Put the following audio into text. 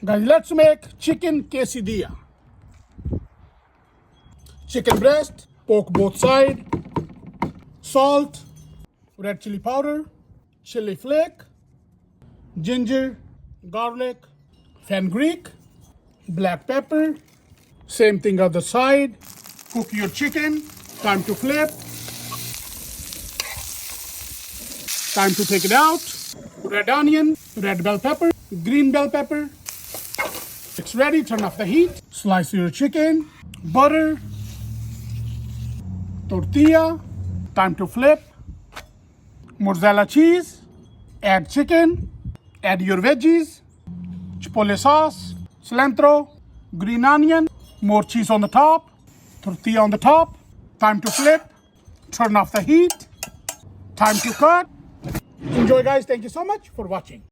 Guys, let's make chicken quesadilla. Chicken breast, poke both sides, salt, red chili powder, chili flake, ginger, garlic, fenugreek, black pepper. Same thing other side. Cook your chicken. Time to flip. Time to take it out. Red onion, red bell pepper, green bell pepper. It's ready. Turn off the heat. Slice your chicken. Butter. Tortilla. Time to flip. Mozzarella cheese. Add chicken. Add your veggies. Chipotle sauce. Cilantro. Green onion. More cheese on the top. Tortilla on the top. Time to flip. Turn off the heat. Time to cut. Enjoy, guys. Thank you so much for watching.